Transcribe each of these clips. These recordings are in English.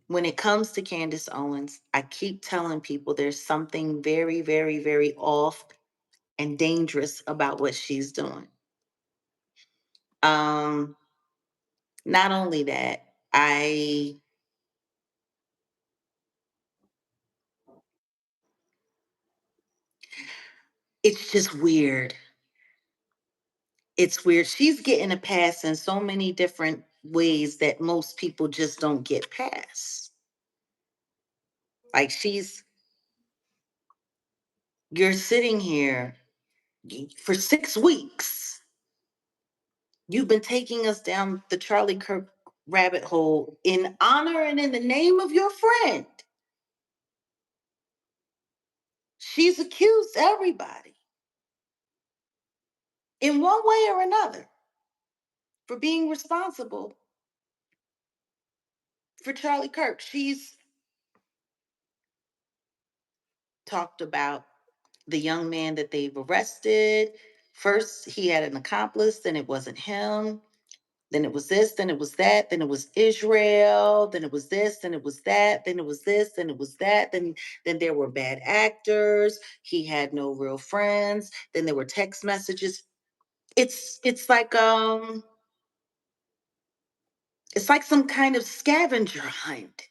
when it comes to Candace Owens, I keep telling people there's something very, very, very off and dangerous about what she's doing. Um, Not only that, it's just weird. It's weird. She's getting a pass in so many different ways that most people just don't get past. Like you're sitting here for 6 weeks. You've been taking us down the Charlie Kirk rabbit hole in honor and in the name of your friend. She's accused everybody in one way or another for being responsible for Charlie Kirk. She's talked about the young man that they've arrested. First, he had an accomplice, then it wasn't him. Then it was this, then it was that, then it was Israel, then it was this, then it was that, then it was this, then it was that, then there were bad actors. He had no real friends. Then there were text messages. It's like it's like some kind of scavenger hunt.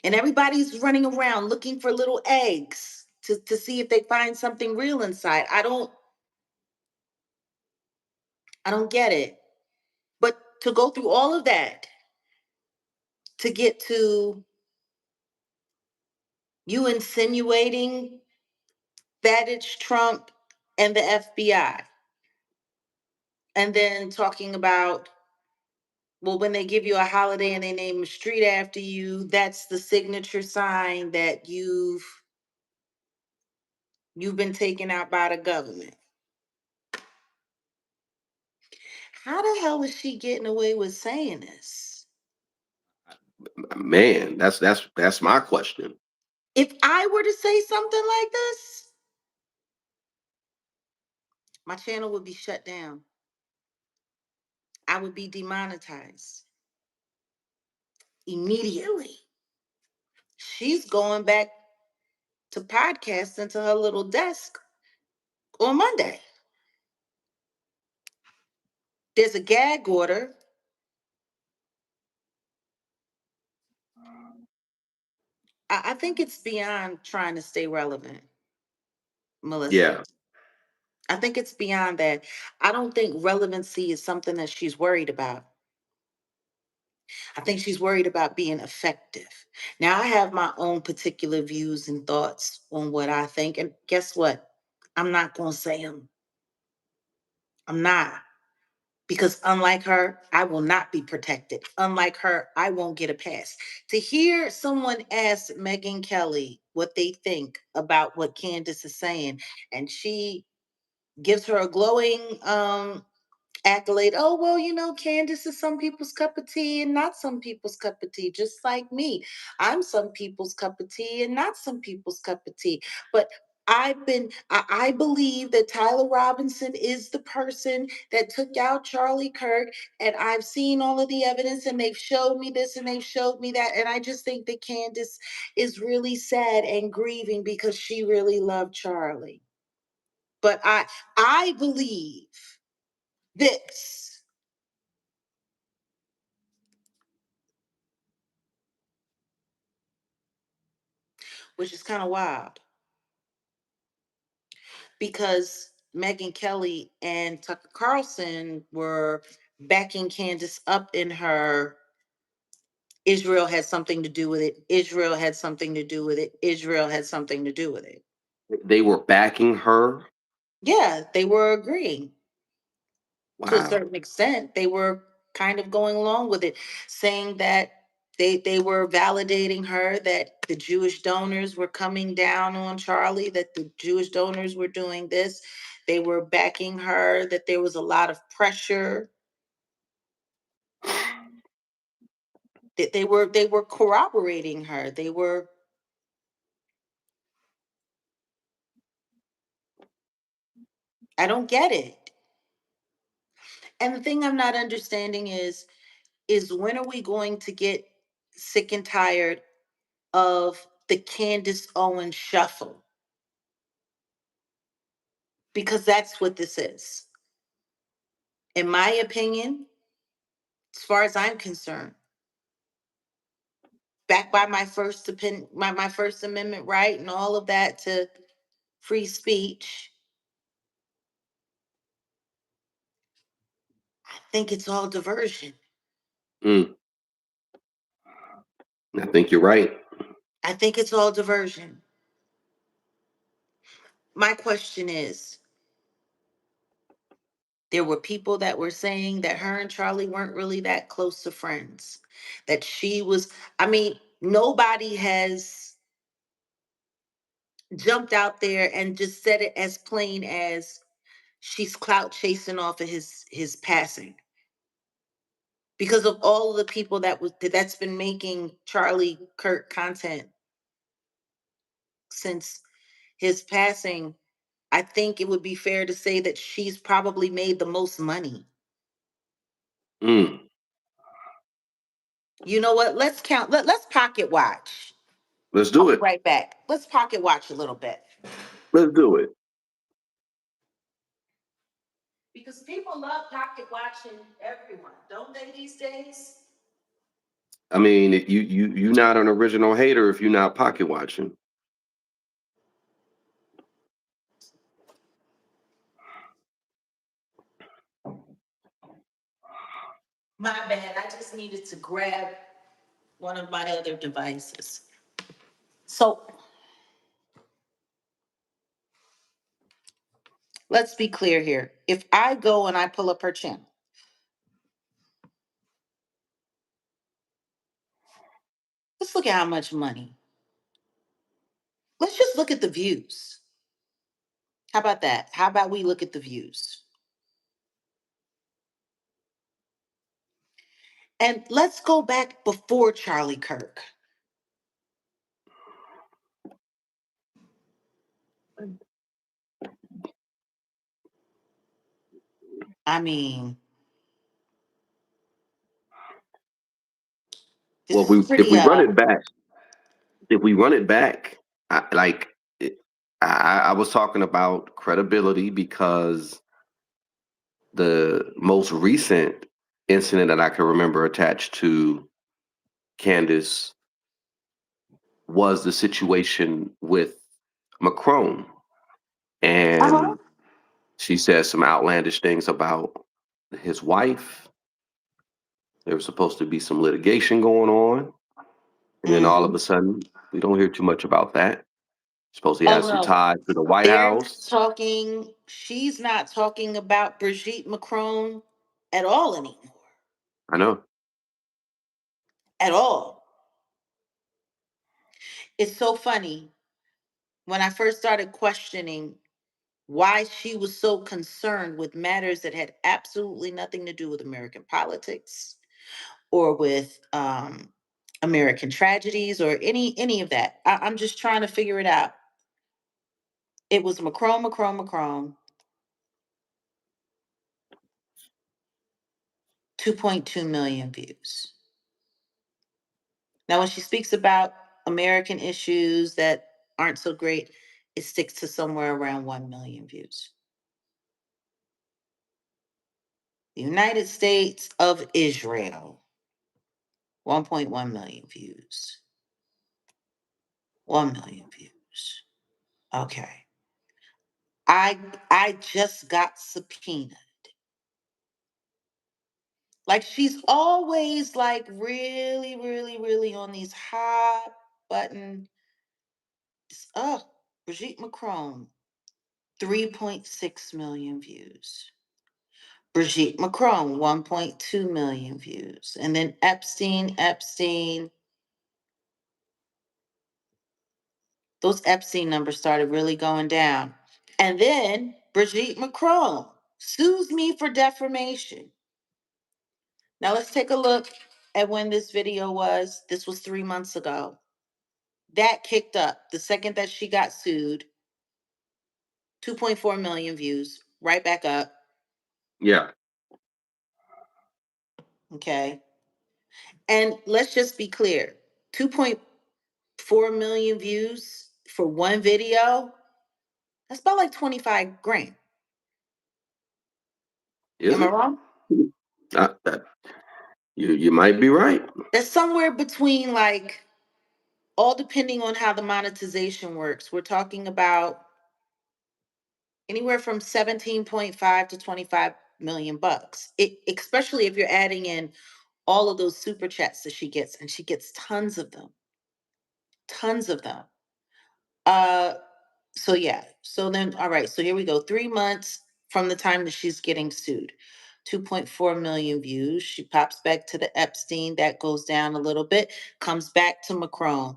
And everybody's running around looking for little eggs to see if they find something real inside. I don't get it. But to go through all of that to get to you insinuating that it's Trump and the FBI, and then talking about, well, when they give you a holiday and they name a street after you, that's the signature sign that you've been taken out by the government. How the hell is she getting away with saying this? Man, that's my question. If I were to say something like this, my channel would be shut down. I would be demonetized immediately. She's going back to podcasting to her little desk on Monday. There's a gag order. I think it's beyond trying to stay relevant, Melissa. Yeah. I think it's beyond that. I don't think relevancy is something that she's worried about. I think she's worried about being effective. Now, I have my own particular views and thoughts on what I think. And guess what? I'm not going to say them. I'm not. Because unlike her, I will not be protected. Unlike her, I won't get a pass. To hear someone ask Megyn Kelly what they think about what Candace is saying, and she gives her a glowing accolade. Oh, well, Candace is some people's cup of tea and not some people's cup of tea, just like me. I'm some people's cup of tea and not some people's cup of tea. But I believe that Tyler Robinson is the person that took out Charlie Kirk. And I've seen all of the evidence and they've showed me this and they've showed me that. And I just think that Candace is really sad and grieving because she really loved Charlie. But I believe this, which is kind of wild because Megyn Kelly and Tucker Carlson were backing Candace up in her Israel had something to do with it. Israel had something to do with it. Israel had something to do with it. They were backing her. Yeah, they were agreeing to a Wow. certain extent. They were kind of going along with it, saying that they were validating her, that the Jewish donors were coming down on Charlie, that the Jewish donors were doing this. They were backing her, that there was a lot of pressure. That they were corroborating her. I don't get it. And the thing I'm not understanding is is when are we going to get sick and tired of the Candace Owens shuffle? Because that's what this is. In my opinion, as far as I'm concerned, backed by my First Amendment right and all of that to free speech, I think it's all diversion. Mm, I think you're right. I think it's all diversion. My question is, there were people that were saying that her and Charlie weren't really that close to friends. That she was, I mean, nobody has jumped out there and just said it as plain as she's clout chasing off of his passing. Because of all of the people that's been making Charlie Kirk content since his passing, I think it would be fair to say that she's probably made the most money. Mm, You know what? Let's count. Let's pocket watch. let's I'll do be it. right back. Let's pocket watch a little bit. Let's do it. Because people love pocket watching everyone, don't they, these days? I mean, you're not an original hater if you're not pocket watching. My bad. I just needed to grab one of my other devices. So let's be clear here. If I go and I pull up her channel, let's look at how much money. Let's just look at the views. How about that? How about we look at the views? And let's go back before Charlie Kirk. I mean, Well, this is if pretty we run it back, if we run it back, like it, I was talking about credibility because the most recent incident that I can remember attached to Candace was the situation with Macron. uh-huh. And she said some outlandish things about his wife. There was supposed to be some litigation going on. And then all of Hmm. a sudden, we don't hear too much about that. Supposedly Oh has some no. ties to the White They're House. talking, she's not talking about Brigitte Macron at all anymore. I know. At all. It's so funny. When I first started questioning why she was so concerned with matters that had absolutely nothing to do with American politics or with American tragedies or any of that. I'm just trying to figure it out. It was Macron, Macron, Macron, 2.2 million views. Now, when she speaks about American issues that aren't so great, it sticks to somewhere around 1 million views. The United States of Israel, 1.1 million views. 1 million views. Okay. I just got subpoenaed. Like she's always like really, really, really on these hot button. Oh, Brigitte Macron, 3.6 million views. Brigitte Macron, 1.2 million views. And then Epstein, those Epstein numbers started really going down. And then Brigitte Macron sues me for defamation. Now let's take a look at when this video was. This was 3 months ago. That kicked up the second that she got sued. 2.4 million views, right back up. Yeah. Okay. And let's just be clear, 2.4 million views for one video, that's about like 25 grand. Is Am I it? wrong? That you might be right. That's somewhere between, like, all depending on how the monetization works. We're talking about anywhere from 17.5 to 25 million bucks. Especially if you're adding in all of those super chats that she gets, and she gets tons of them. Tons of them. Uh so yeah. So then, all right, so here we go. 3 months from the time that she's getting sued. 2.4 million views. She pops back to the Epstein, that goes down a little bit, comes back to Macron.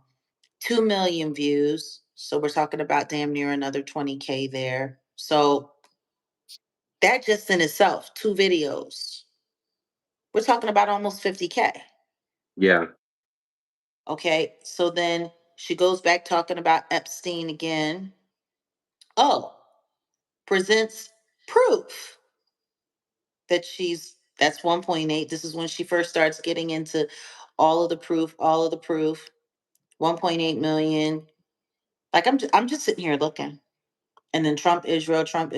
2 million views. So we're talking about damn near another 20K there. So that just in itself, two videos, we're talking about almost 50K. Yeah. Okay. So then she goes back talking about Epstein again. Oh, presents proof that that's 1.8. This is when she first starts getting into all of the proof, all of the proof. 1.8 million. Like, I'm just sitting here looking. And then Trump, Israel, Trump,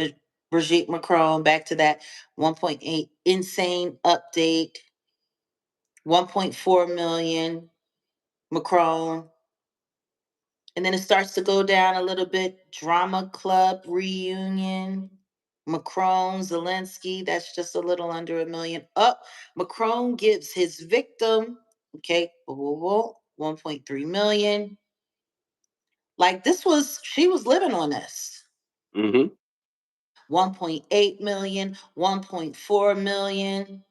Brigitte Macron, back to that 1.8, insane update, 1.4 million, Macron. And then it starts to go down a little bit. Drama Club reunion, Macron, Zelensky, that's just a little under a million. Up, Macron gives his victim, okay, 1.3 million. Like, she was living on this. Mm-hmm. 1.8 million, 1.4 million.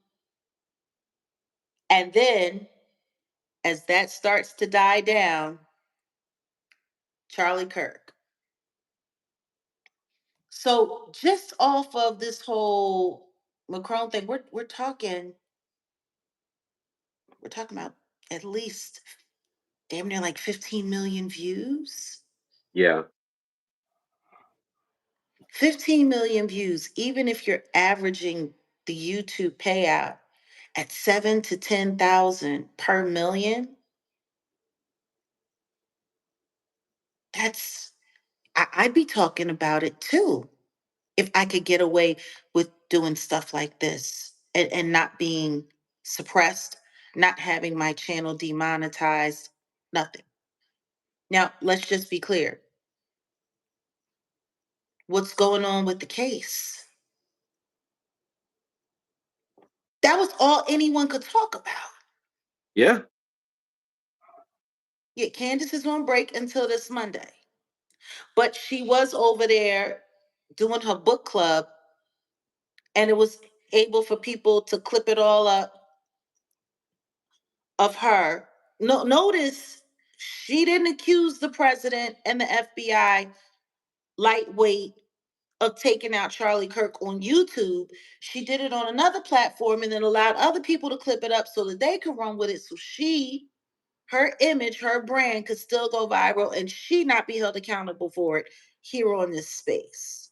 And then as that starts to die down, Charlie Kirk. So just off of this whole Macron thing, we're talking about at least damn near like 15 million views. Yeah. 15 million views, even if you're averaging the YouTube payout at 7 to 10,000 per million, that's I'd be talking about it too if I could get away with doing stuff like this, and not being suppressed, not having my channel demonetized, nothing. Now, let's just be clear. What's going on with the case? That was all anyone could talk about. Yeah. Yeah, Candace is on break until this Monday. But she was over there doing her book club, and it was able for people to clip it all up of her. No, notice she didn't accuse the president and the FBI lightweight of taking out Charlie Kirk on YouTube. She did it on another platform and then allowed other people to clip it up so that they could run with it. So her image, her brand could still go viral and she not be held accountable for it here on this space.